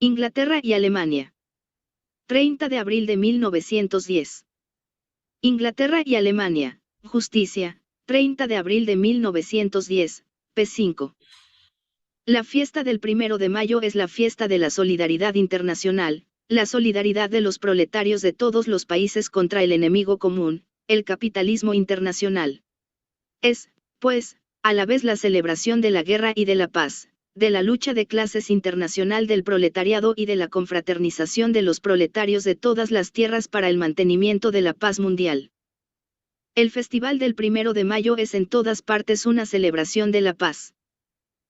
Inglaterra y Alemania. 30 de abril de 1910. Inglaterra y Alemania, Justicia, 30 de abril de 1910, p. 5. La fiesta del 1 de mayo es la fiesta de la solidaridad internacional, la solidaridad de los proletarios de todos los países contra el enemigo común, el capitalismo internacional. Es, pues, a la vez la celebración de la guerra y de la paz, de la lucha de clases internacional del proletariado y de la confraternización de los proletarios de todas las tierras para el mantenimiento de la paz mundial. El festival del 1 de mayo es en todas partes una celebración de la paz.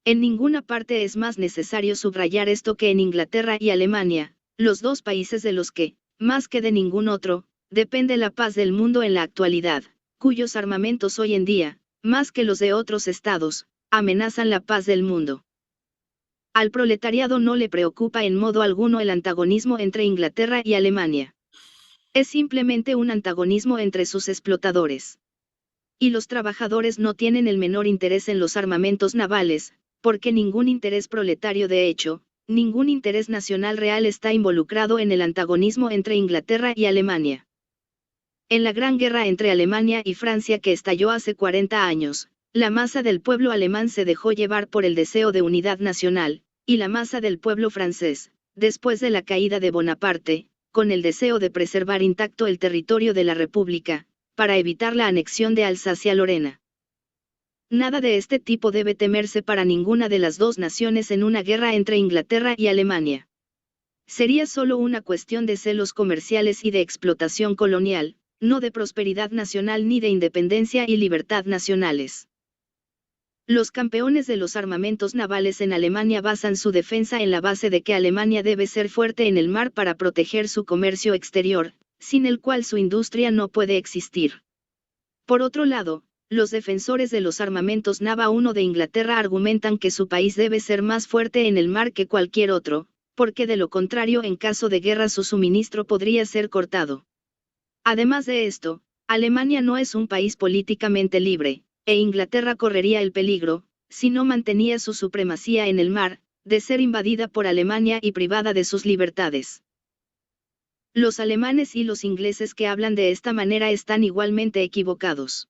En ninguna parte es más necesario subrayar esto que en Inglaterra y Alemania, los dos países de los que, más que de ningún otro, depende la paz del mundo en la actualidad, cuyos armamentos hoy en día, más que los de otros estados, amenazan la paz del mundo. Al proletariado no le preocupa en modo alguno el antagonismo entre Inglaterra y Alemania. Es simplemente un antagonismo entre sus explotadores. Y los trabajadores no tienen el menor interés en los armamentos navales, porque ningún interés proletario de hecho, ningún interés nacional real está involucrado en el antagonismo entre Inglaterra y Alemania. En la Gran Guerra entre Alemania y Francia que estalló hace 40 años, la masa del pueblo alemán se dejó llevar por el deseo de unidad nacional, y la masa del pueblo francés, después de la caída de Bonaparte, con el deseo de preservar intacto el territorio de la República, para evitar la anexión de Alsacia-Lorena. Nada de este tipo debe temerse para ninguna de las dos naciones en una guerra entre Inglaterra y Alemania. Sería solo una cuestión de celos comerciales y de explotación colonial, no de prosperidad nacional ni de independencia y libertad nacionales. Los campeones de los armamentos navales en Alemania basan su defensa en la base de que Alemania debe ser fuerte en el mar para proteger su comercio exterior, sin el cual su industria no puede existir. Por otro lado, los defensores de los armamentos Nava 1 de Inglaterra argumentan que su país debe ser más fuerte en el mar que cualquier otro, porque de lo contrario en caso de guerra su suministro podría ser cortado. Además de esto, Alemania no es un país políticamente libre, e Inglaterra correría el peligro, si no mantenía su supremacía en el mar, de ser invadida por Alemania y privada de sus libertades. Los alemanes y los ingleses que hablan de esta manera están igualmente equivocados.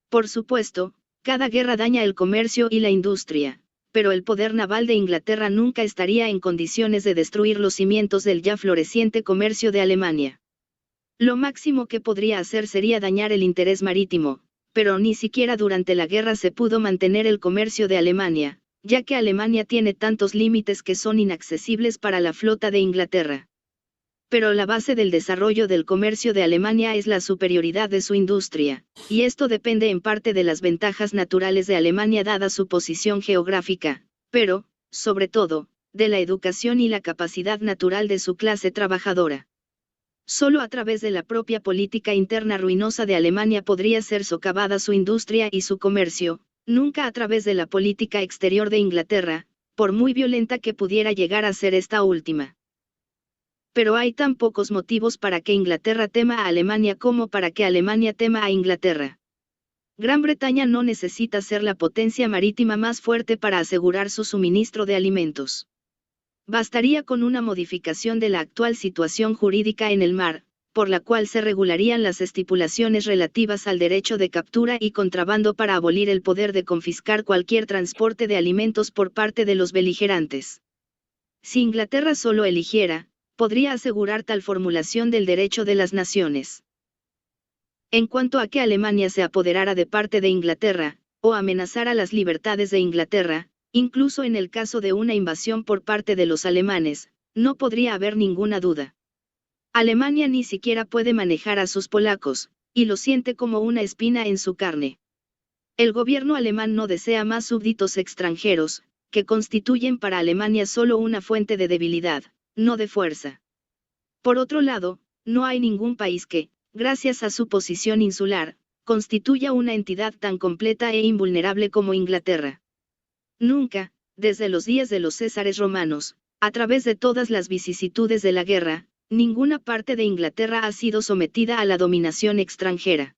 Por supuesto, cada guerra daña el comercio y la industria, pero el poder naval de Inglaterra nunca estaría en condiciones de destruir los cimientos del ya floreciente comercio de Alemania. Lo máximo que podría hacer sería dañar el interés marítimo, pero ni siquiera durante la guerra se pudo mantener el comercio de Alemania, ya que Alemania tiene tantos límites que son inaccesibles para la flota de Inglaterra. Pero la base del desarrollo del comercio de Alemania es la superioridad de su industria, y esto depende en parte de las ventajas naturales de Alemania dada su posición geográfica, pero, sobre todo, de la educación y la capacidad natural de su clase trabajadora. Solo a través de la propia política interna ruinosa de Alemania podría ser socavada su industria y su comercio, nunca a través de la política exterior de Inglaterra, por muy violenta que pudiera llegar a ser esta última. Pero hay tan pocos motivos para que Inglaterra tema a Alemania como para que Alemania tema a Inglaterra. Gran Bretaña no necesita ser la potencia marítima más fuerte para asegurar su suministro de alimentos. Bastaría con una modificación de la actual situación jurídica en el mar, por la cual se regularían las estipulaciones relativas al derecho de captura y contrabando para abolir el poder de confiscar cualquier transporte de alimentos por parte de los beligerantes. Si Inglaterra solo eligiera, podría asegurar tal formulación del derecho de las naciones. En cuanto a que Alemania se apoderara de parte de Inglaterra, o amenazara las libertades de Inglaterra, incluso en el caso de una invasión por parte de los alemanes, no podría haber ninguna duda. Alemania ni siquiera puede manejar a sus polacos, y lo siente como una espina en su carne. El gobierno alemán no desea más súbditos extranjeros, que constituyen para Alemania solo una fuente de debilidad, no de fuerza. Por otro lado, no hay ningún país que, gracias a su posición insular, constituya una entidad tan completa e invulnerable como Inglaterra. Nunca, desde los días de los Césares romanos, a través de todas las vicisitudes de la guerra, ninguna parte de Inglaterra ha sido sometida a la dominación extranjera.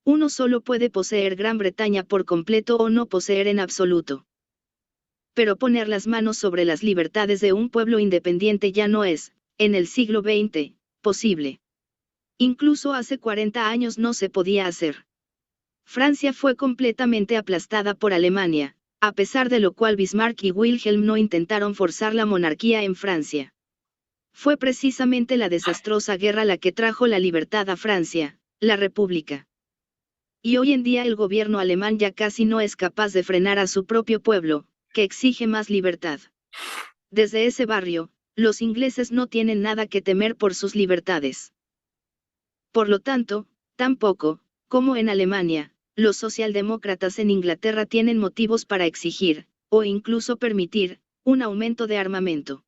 Uno solo puede poseer Gran Bretaña por completo o no poseer en absoluto. Pero poner las manos sobre las libertades de un pueblo independiente ya no es, en el siglo XX, posible. Incluso hace 40 años no se podía hacer. Francia fue completamente aplastada por Alemania, a pesar de lo cual Bismarck y Wilhelm no intentaron forzar la monarquía en Francia. Fue precisamente la desastrosa guerra la que trajo la libertad a Francia, la República. Y hoy en día el gobierno alemán ya casi no es capaz de frenar a su propio pueblo, que exige más libertad. Desde ese barrio, los ingleses no tienen nada que temer por sus libertades. Por lo tanto, tampoco, como en Alemania, los socialdemócratas en Inglaterra tienen motivos para exigir, o incluso permitir, un aumento de armamento.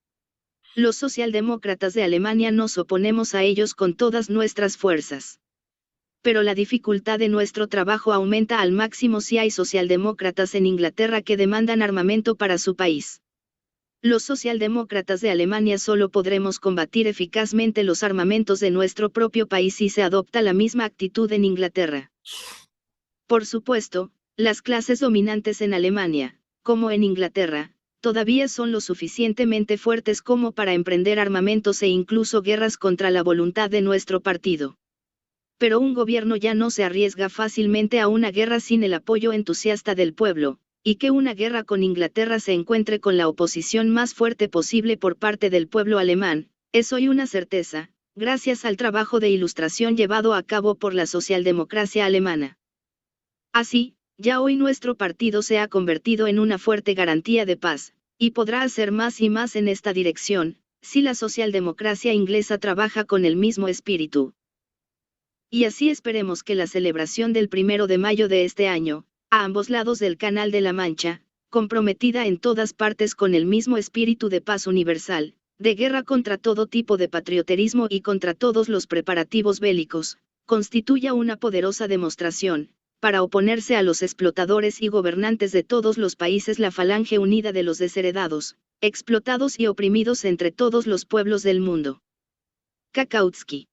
Los socialdemócratas de Alemania nos oponemos a ellos con todas nuestras fuerzas. Pero la dificultad de nuestro trabajo aumenta al máximo si hay socialdemócratas en Inglaterra que demandan armamento para su país. Los socialdemócratas de Alemania solo podremos combatir eficazmente los armamentos de nuestro propio país si se adopta la misma actitud en Inglaterra. Por supuesto, las clases dominantes en Alemania, como en Inglaterra, todavía son lo suficientemente fuertes como para emprender armamentos e incluso guerras contra la voluntad de nuestro partido. Pero un gobierno ya no se arriesga fácilmente a una guerra sin el apoyo entusiasta del pueblo, y que una guerra con Inglaterra se encuentre con la oposición más fuerte posible por parte del pueblo alemán, es hoy una certeza, gracias al trabajo de ilustración llevado a cabo por la socialdemocracia alemana. Así, ya hoy nuestro partido se ha convertido en una fuerte garantía de paz, y podrá hacer más y más en esta dirección, si la socialdemocracia inglesa trabaja con el mismo espíritu. Y así esperemos que la celebración del 1 de mayo de este año, a ambos lados del Canal de la Mancha, comprometida en todas partes con el mismo espíritu de paz universal, de guerra contra todo tipo de patrioterismo y contra todos los preparativos bélicos, constituya una poderosa demostración, para oponerse a los explotadores y gobernantes de todos los países, la falange unida de los desheredados, explotados y oprimidos entre todos los pueblos del mundo. Kautsky.